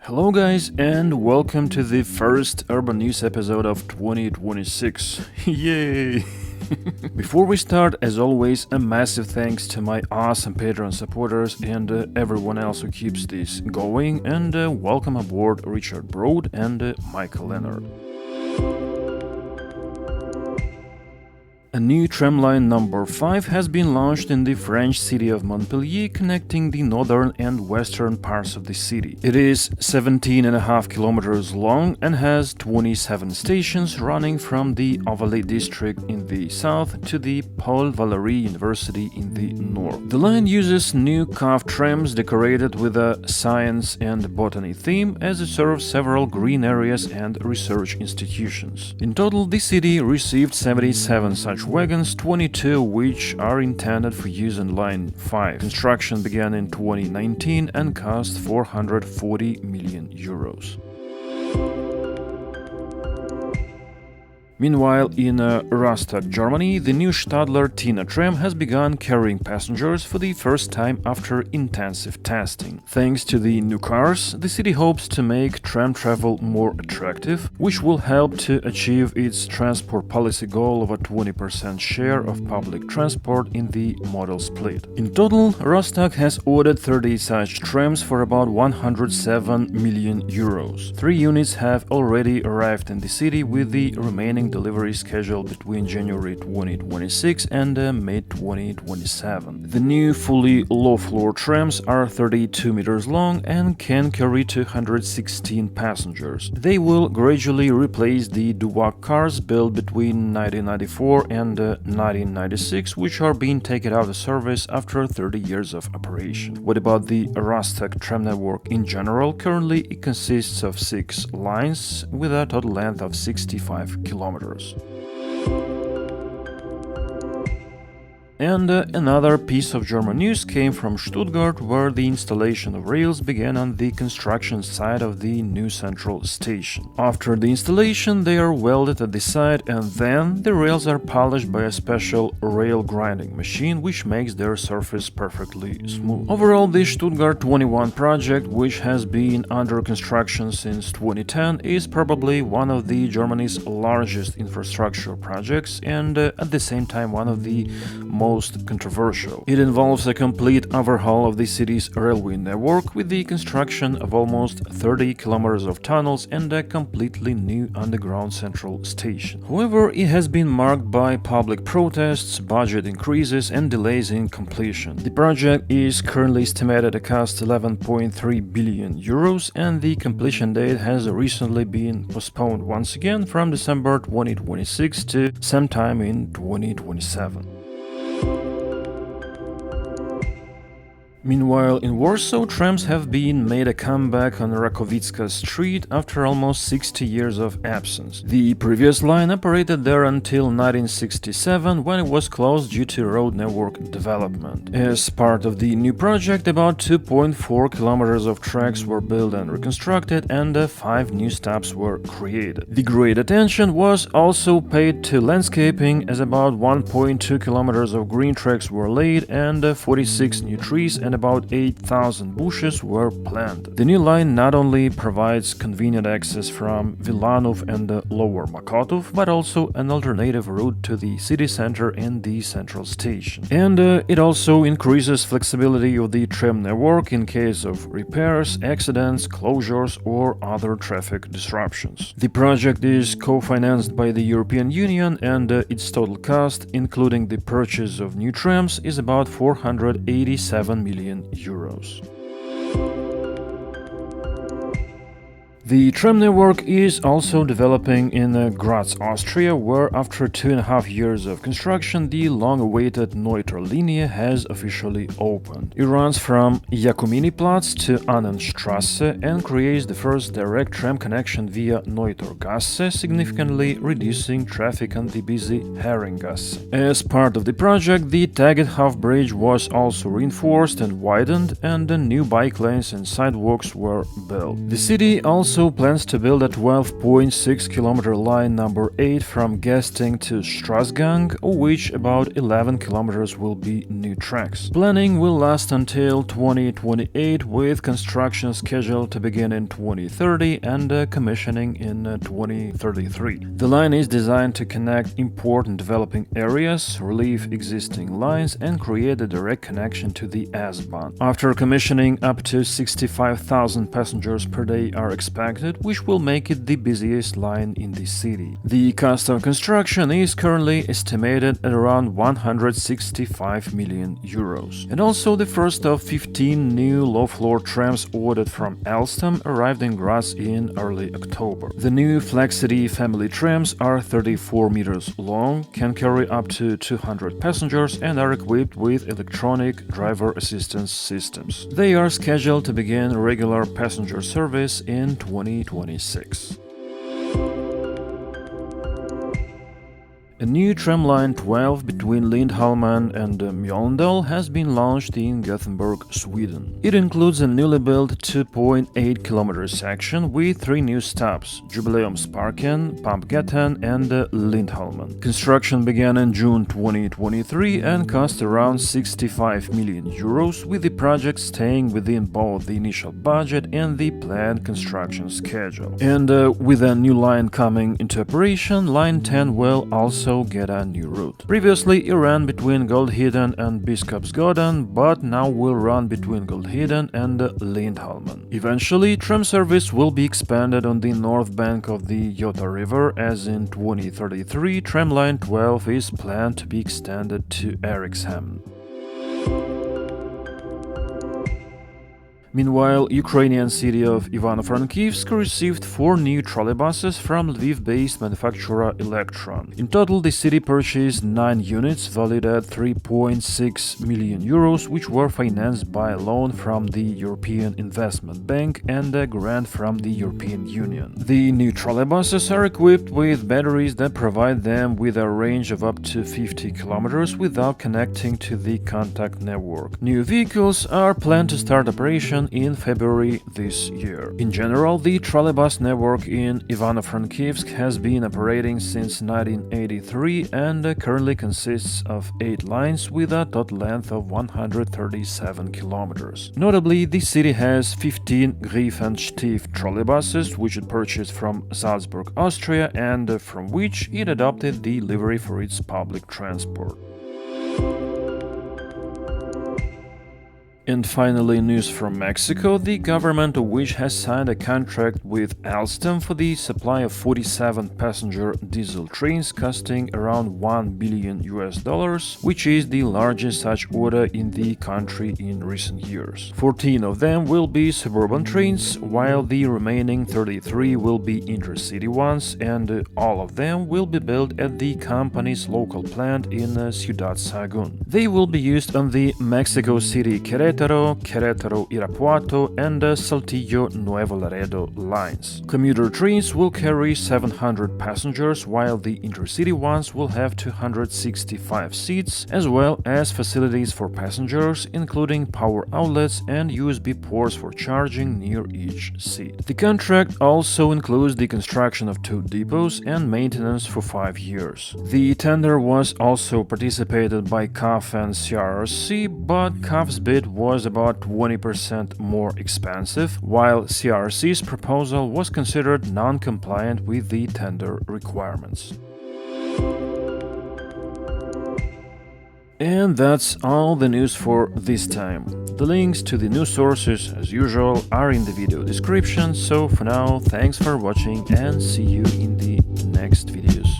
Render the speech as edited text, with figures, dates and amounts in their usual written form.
Hello guys and welcome to the first urban news episode of 2026. Yay! Before we start, as always, a massive thanks to my awesome Patreon supporters and everyone else who keeps this going, and welcome aboard Richard Broad and Michael Leonard. A new tram line number 5 has been launched in the French city of Montpellier, connecting the northern and western parts of the city. It is 17.5 kilometers long and has 27 stations running from the Ovalie district in the south to the Paul Valéry University in the north. The line uses new carved trams decorated with a science and botany theme, as it serves several green areas and research institutions. In total, the city received 77 such wagons, 22 which are intended for use on Line 5. Construction began in 2019 and cost 440 million euros. Meanwhile, in Rostock, Germany, the new Stadler TINA tram has begun carrying passengers for the first time after intensive testing. Thanks to the new cars, the city hopes to make tram travel more attractive, which will help to achieve its transport policy goal of a 20% share of public transport in the model split. In total, Rostock has ordered 30 such trams for about 107 million euros. 3 units have already arrived in the city, with the remaining delivery scheduled between January 2026 and May 2027. The new fully low-floor trams are 32 meters long and can carry 216 passengers. They will gradually replace the Duwak cars built between 1994 and 1996, which are being taken out of service after 30 years of operation. What about the Rostock tram network in general? Currently, it consists of 6 lines with a total length of 65 kilometers. And another piece of German news came from Stuttgart, where the installation of rails began on the construction site of the new central station. After the installation, they are welded at the site, and then the rails are polished by a special rail grinding machine, which makes their surface perfectly smooth. Overall, the Stuttgart 21 project, which has been under construction since 2010, is probably one of Germany's largest infrastructure projects, and at the same time one of the most controversial. It involves a complete overhaul of the city's railway network, with the construction of almost 30 kilometers of tunnels and a completely new underground central station. However, it has been marked by public protests, budget increases and delays in completion. The project is currently estimated to cost 11.3 billion euros, and the completion date has recently been postponed once again from December 2026 to sometime in 2027. Meanwhile, in Warsaw, trams have made a comeback on Rakowicka Street after almost 60 years of absence. The previous line operated there until 1967, when it was closed due to road network development. As part of the new project, about 2.4 kilometers of tracks were built and reconstructed, and 5 new stops were created. The great attention was also paid to landscaping, as about 1.2 kilometers of green tracks were laid and 46 new trees and about 8,000 bushes were planted. The new line not only provides convenient access from Wilanów and Lower Mokotów, but also an alternative route to the city center and the central station. And it also increases flexibility of the tram network in case of repairs, accidents, closures, or other traffic disruptions. The project is co-financed by the European Union, and its total cost, including the purchase of new trams, is about 487 million euros. The tram network is also developing in Graz, Austria, where after 2.5 years of construction, the long-awaited Neuter Linie has officially opened. It runs from Jakominiplatz to Annenstrasse and creates the first direct tram connection via Neutergasse, significantly reducing traffic on the busy Heringgasse. As part of the project, the tagged half-bridge was also reinforced and widened, and new bike lanes and sidewalks were built. The city also also plans to build a 12.6-kilometer line number 8 from Gesting to Strasgang, of which about 11 kilometers will be new tracks. Planning will last until 2028, with construction scheduled to begin in 2030 and commissioning in 2033. The line is designed to connect important developing areas, relieve existing lines, and create a direct connection to the S-Bahn. After commissioning, up to 65,000 passengers per day are expected, which will make it the busiest line in the city. The cost of construction is currently estimated at around 165 million euros. And also the first of 15 new low-floor trams ordered from Alstom arrived in Graz in early October. The new Flexity family trams are 34 meters long, can carry up to 200 passengers, and are equipped with electronic driver assistance systems. They are scheduled to begin regular passenger service in 2026. A new tramline 12 between Lindholmen and Mjölndal has been launched in Gothenburg, Sweden. It includes a newly built 2.8-kilometer section with 3 new stops: Jubileumsparken, Pumpgatan and Lindholmen. Construction began in June 2023 and cost around 65 million euros, with the project staying within both the initial budget and the planned construction schedule. And with a new line coming into operation, Line 10 will also get a new route. Previously, it ran between Goldheden and Biskopsgården, but now will run between Goldheden and Lindholmen. Eventually, tram service will be expanded on the north bank of the Jota River, as in 2033 Tramline 12 is planned to be extended to Erikshamn. Meanwhile, Ukrainian city of Ivano-Frankivsk received 4 new trolleybuses from Lviv-based manufacturer Electron. In total, the city purchased 9 units valued at 3.6 million euros, which were financed by a loan from the European Investment Bank and a grant from the European Union. The new trolleybuses are equipped with batteries that provide them with a range of up to 50 kilometers without connecting to the contact network. New vehicles are planned to start operation in February this year. In general, the trolleybus network in Ivano-Frankivsk has been operating since 1983 and currently consists of 8 lines with a total length of 137 kilometers. Notably, the city has 15 Greifenstief trolleybuses, which it purchased from Salzburg, Austria, and from which it adopted the livery for its public transport. And finally, news from Mexico, the government of which has signed a contract with Alstom for the supply of 47 passenger diesel trains costing around $1 billion, which is the largest such order in the country in recent years. 14 of them will be suburban trains, while the remaining 33 will be intercity ones, and all of them will be built at the company's local plant in Ciudad Sagun. They will be used on the Mexico City Querétaro-Irapuato and Saltillo-Nuevo Laredo lines. Commuter trains will carry 700 passengers, while the intercity ones will have 265 seats, as well as facilities for passengers, including power outlets and USB ports for charging near each seat. The contract also includes the construction of 2 depots and maintenance for 5 years. The tender was also participated by CAF and CRRC, but CAF's bid was about 20% more expensive, while CRC's proposal was considered non-compliant with the tender requirements. And that's all the news for this time. The links to the news sources, as usual, are in the video description, so for now, thanks for watching and see you in the next videos.